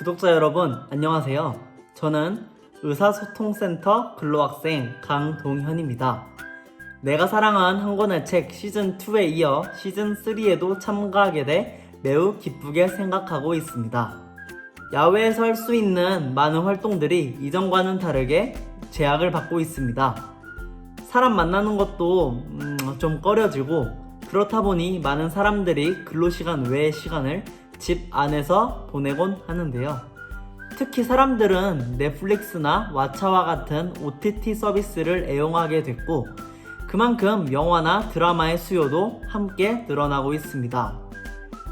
구독자 여러분, 안녕하세요. 저는 의사소통센터 근로학생 강동현입니다. 내가 사랑한 한 권의 책 시즌2에 이어 시즌3에도 참가하게 돼 매우 기쁘게 생각하고 있습니다. 야외에서 할 수 있는 많은 활동들이 이전과는 다르게 제약을 받고 있습니다. 사람 만나는 것도 좀 꺼려지고, 그렇다 보니 많은 사람들이 근로시간 외의 시간을 집 안에서 보내곤 하는데요. 특히 사람들은 넷플릭스나 왓챠와 같은 OTT 서비스를 애용하게 됐고, 그만큼 영화나 드라마의 수요도 함께 늘어나고 있습니다.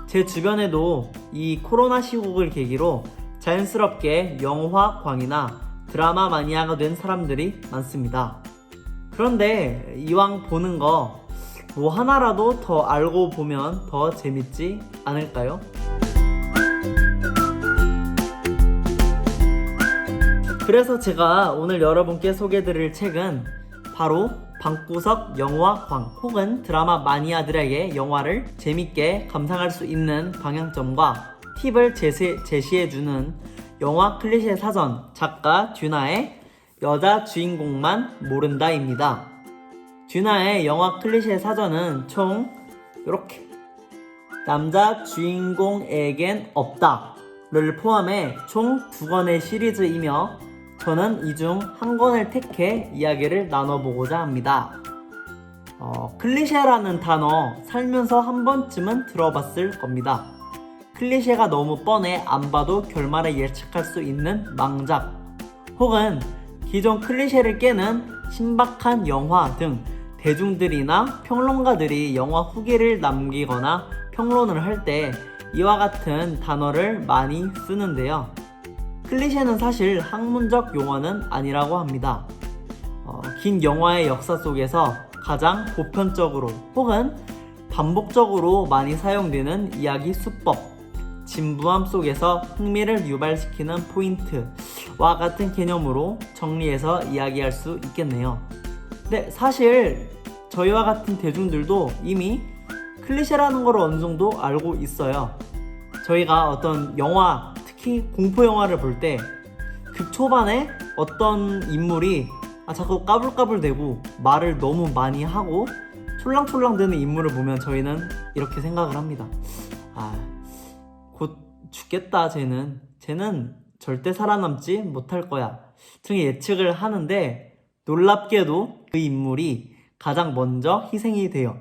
제 주변에도 이 코로나 시국을 계기로 자연스럽게 영화광이나 드라마 마니아가 된 사람들이 많습니다. 그런데 이왕 보는 거 뭐 하나라도 더 알고 보면 더 재밌지 않을까요? 그래서 제가 오늘 여러분께 소개해드릴 책은 바로 방구석 영화광 혹은 드라마 마니아들에게 영화를 재밌게 감상할 수 있는 방향점과 팁을 제시해주는 영화 클리셰 사전, 작가 듀나의 여자 주인공만 모른다입니다. 듀나의 영화 클리셰 사전은 총 이렇게 남자 주인공에겐 없다를 포함해 총 2권의 시리즈이며, 저는 이 중 한 권을 택해 이야기를 나눠보고자 합니다. 클리셰라는 단어 살면서 한 번쯤은 들어봤을 겁니다. 클리셰가 너무 뻔해 안 봐도 결말을 예측할 수 있는 망작, 혹은 기존 클리셰를 깨는 신박한 영화 등 대중들이나 평론가들이 영화 후기를 남기거나 평론을 할 때 이와 같은 단어를 많이 쓰는데요. 클리셰는 사실 학문적 용어는 아니라고 합니다. 긴 영화의 역사 속에서 가장 보편적으로 혹은 반복적으로 많이 사용되는 이야기 수법, 진부함 속에서 흥미를 유발시키는 포인트와 같은 개념으로 정리해서 이야기할 수 있겠네요. 근데 사실 저희와 같은 대중들도 이미 클리셰라는 걸 어느 정도 알고 있어요. 저희가 어떤 영화, 특히 공포 영화를 볼 때 극 초반에 어떤 인물이 자꾸 까불까불대고 말을 너무 많이 하고 촐랑촐랑대는 인물을 보면 저희는 이렇게 생각을 합니다. 곧 죽겠다. 쟤는 절대 살아남지 못할 거야 등의 예측을 하는데, 놀랍게도 그 인물이 가장 먼저 희생이 돼요.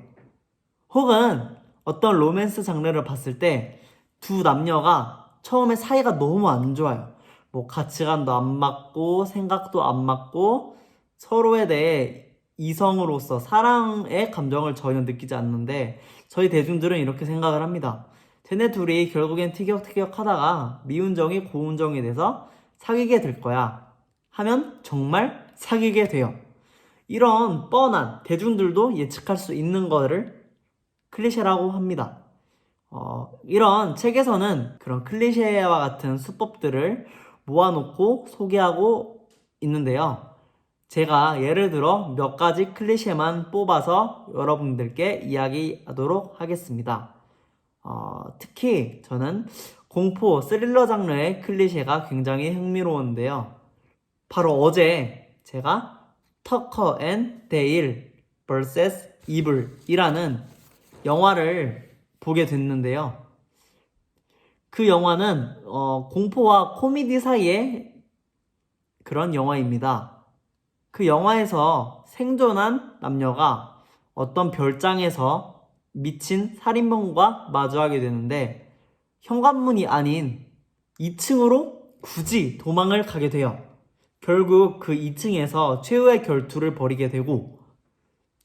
혹은 어떤 로맨스 장르를 봤을 때 두 남녀가 처음에 사이가 너무 안 좋아요. 뭐 가치관도 안 맞고 생각도 안 맞고 서로에 대해 이성으로서 사랑의 감정을 전혀 느끼지 않는데, 저희 대중들은 이렇게 생각을 합니다. 쟤네 둘이 결국엔 티격태격 하다가 미운정이 고운정이 돼서 사귀게 될 거야 하면 정말 사귀게 돼요. 이런 뻔한, 대중들도 예측할 수 있는 거를 클리셰라고 합니다. 이런 책에서는 그런 클리셰와 같은 수법들을 모아놓고 소개하고 있는데요. 제가 예를 들어 몇 가지 클리셰만 뽑아서 여러분들께 이야기하도록 하겠습니다. 특히 저는 공포, 스릴러 장르의 클리셰가 굉장히 흥미로운데요. 바로 어제 제가 터커 앤 데일 vs 이블이라는 영화를 보게 됐는데요. 그 영화는 공포와 코미디 사이의 그런 영화입니다. 그 영화에서 생존한 남녀가 어떤 별장에서 미친 살인범과 마주하게 되는데, 현관문이 아닌 2층으로 굳이 도망을 가게 돼요. 결국 그 2층에서 최후의 결투를 벌이게 되고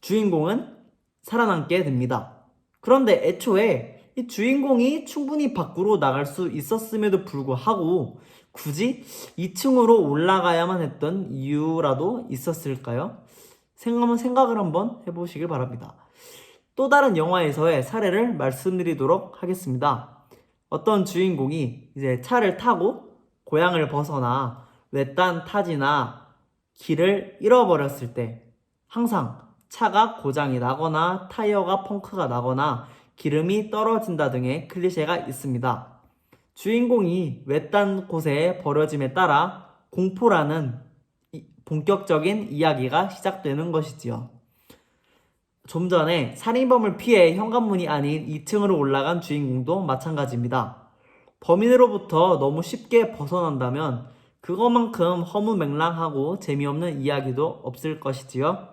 주인공은 살아남게 됩니다. 그런데 애초에 이 주인공이 충분히 밖으로 나갈 수 있었음에도 불구하고 굳이 2층으로 올라가야만 했던 이유라도 있었을까요? 생각을 한번 해보시길 바랍니다. 또 다른 영화에서의 사례를 말씀드리도록 하겠습니다. 어떤 주인공이 이제 차를 타고 고향을 벗어나 외딴 타지나 길을 잃어버렸을 때 항상 차가 고장이 나거나 타이어가 펑크가 나거나 기름이 떨어진다 등의 클리셰가 있습니다. 주인공이 외딴 곳에 버려짐에 따라 공포라는 본격적인 이야기가 시작되는 것이지요. 좀 전에 살인범을 피해 현관문이 아닌 2층으로 올라간 주인공도 마찬가지입니다. 범인으로부터 너무 쉽게 벗어난다면 그것만큼 허무맹랑하고 재미없는 이야기도 없을 것이지요.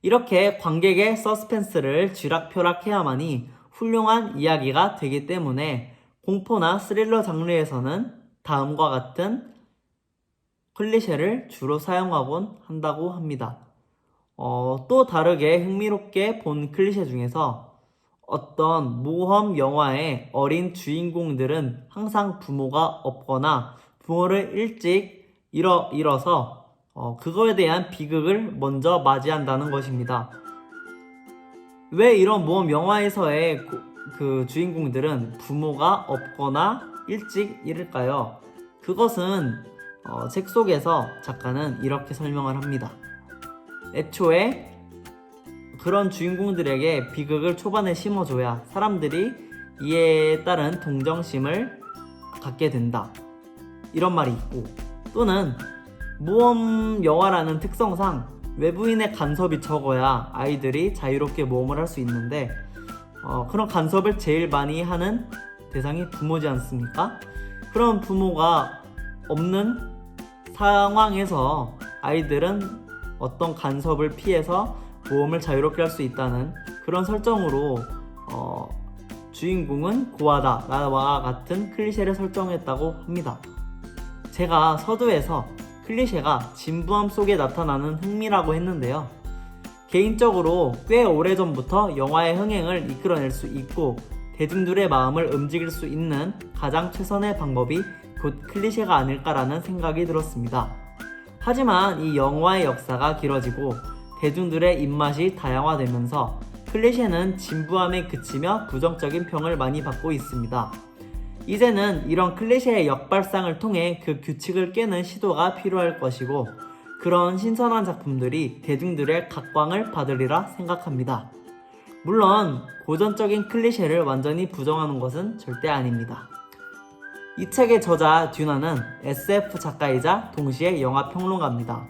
이렇게 관객의 서스펜스를 쥐락펴락해야만이 훌륭한 이야기가 되기 때문에 공포나 스릴러 장르에서는 다음과 같은 클리셰를 주로 사용하곤 한다고 합니다. 또 다르게 흥미롭게 본 클리셰 중에서 어떤 모험 영화의 어린 주인공들은 항상 부모가 없거나 부모를 일찍 잃어서 그거에 대한 비극을 먼저 맞이한다는 것입니다. 왜 이런 모험 영화에서의 그 주인공들은 부모가 없거나 일찍 잃을까요? 그것은 책 속에서 작가는 이렇게 설명을 합니다. 애초에 그런 주인공들에게 비극을 초반에 심어줘야 사람들이 이에 따른 동정심을 갖게 된다. 이런 말이 있고, 또는 모험 영화라는 특성상 외부인의 간섭이 적어야 아이들이 자유롭게 모험을 할 수 있는데 그런 간섭을 제일 많이 하는 대상이 부모지 않습니까? 그런 부모가 없는 상황에서 아이들은 어떤 간섭을 피해서 모험을 자유롭게 할 수 있다는 그런 설정으로 주인공은 고아다 나와 같은 클리셰를 설정했다고 합니다. 제가 서두에서 클리셰가 진부함 속에 나타나는 흥미라고 했는데요. 개인적으로 꽤 오래전부터 영화의 흥행을 이끌어낼 수 있고 대중들의 마음을 움직일 수 있는 가장 최선의 방법이 곧 클리셰가 아닐까라는 생각이 들었습니다. 하지만 이 영화의 역사가 길어지고 대중들의 입맛이 다양화되면서 클리셰는 진부함에 그치며 부정적인 평을 많이 받고 있습니다. 이제는 이런 클리셰의 역발상을 통해 그 규칙을 깨는 시도가 필요할 것이고 그런 신선한 작품들이 대중들의 각광을 받으리라 생각합니다. 물론 고전적인 클리셰를 완전히 부정하는 것은 절대 아닙니다. 이 책의 저자 듀나는 SF 작가이자 동시에 영화 평론가입니다.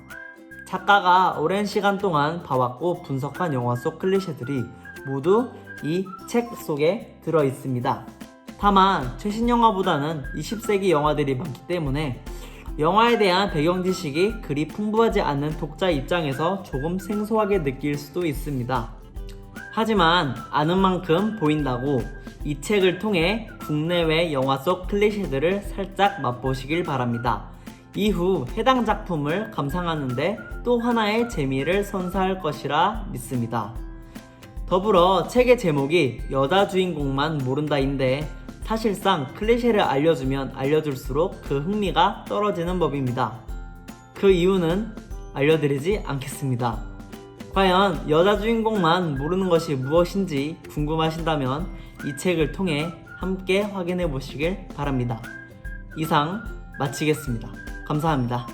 작가가 오랜 시간 동안 봐왔고 분석한 영화 속 클리셰들이 모두 이 책 속에 들어있습니다. 다만 최신 영화보다는 20세기 영화들이 많기 때문에 영화에 대한 배경 지식이 그리 풍부하지 않는 독자 입장에서 조금 생소하게 느낄 수도 있습니다. 하지만 아는 만큼 보인다고 이 책을 통해 국내외 영화 속 클리셰들을 살짝 맛보시길 바랍니다. 이후 해당 작품을 감상하는데 또 하나의 재미를 선사할 것이라 믿습니다. 더불어 책의 제목이 여자 주인공만 모른다인데 사실상 클리셰를 알려주면 알려줄수록 그 흥미가 떨어지는 법입니다. 그 이유는 알려드리지 않겠습니다. 과연 여자 주인공만 모르는 것이 무엇인지 궁금하신다면 이 책을 통해 함께 확인해 보시길 바랍니다. 이상 마치겠습니다. 감사합니다.